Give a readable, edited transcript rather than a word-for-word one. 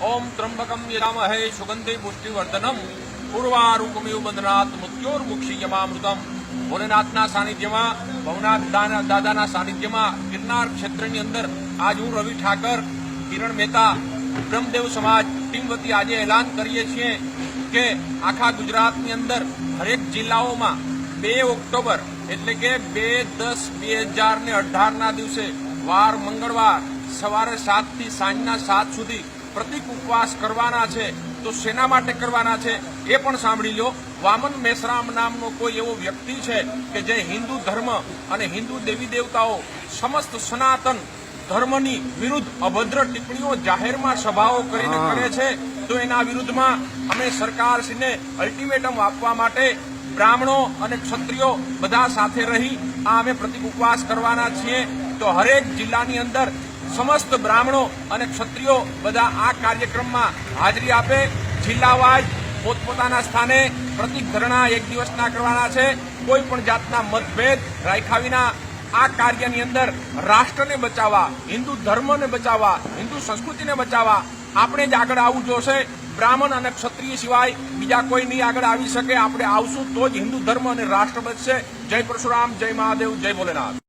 ओम त्र्यंबकम यजामहे सुगंधि पुष्टिवर्धनम उर्वारुकमिव बंधनात् मृत्योर्मुक्षीयमामृतम। भोलेनाथना सानिध्यमां भवनाथ दादाना सानिध्यमां गिरनार क्षेत्रनी अंदर आज हूँ रवि ठाकर, किरण मेहता, ब्रह्मदेव समाज टीम वती आज ऐलान करीए छीए के आखा गुजरातनी अंदर हरेक जिल्लाओमां 2 ऑक्टोबर एटले के 2/10/2018 ना दिवसे वार मंगळवार सवारे 7 થી સાંજના 7 સુધી प्रतीक उपवास करवाना छे। तो सेना माटे करवाना छे ए पण सांभळी लो। वामन मेश्राम नामनो कोई एवो व्यक्ति छे के जे हिंदू धर्म अने हिंदू देवी देवताओं समस्त सनातन धर्मनी विरुद्ध अभद्र टिप्पणीओ जाहेरमां सभाओ करीने करे छे। तो एना विरुद्धमां अमे सरकारश्रीने अल्टिमेटम आपवा माटे ब्राह्मणों अने क्षत्रियो बधा साथे रही आ अमे प्रतीक उपवास करवाना छीए। तो हरेक जिल्लानी अंदर समस्त ब्राह्मणों और क्षत्रियो बधा आ कार्यक्रम में हाजरी आपे। जिल्लावाइज पोतपोताना स्थाने प्रतीक धरना 1 दिवसना करवाना छे। कोईपण जातना मतभेद राख्या विना आ कार्यनी अंदर राष्ट्र ने बचावा, हिंदू धर्म ने बचावा, हिंदू संस्कृति ने बचावा आपणे ज आगळ आववुं जोईए। ब्राह्मण और क्षत्रिय सिवाय बीजा कोई नहीं आगळ आवी शके। आपणे आवशुं तो ज हिंदू धर्म और राष्ट्र बचशे। जय परशुराम, जय महादेव, जय भोलेनाथ।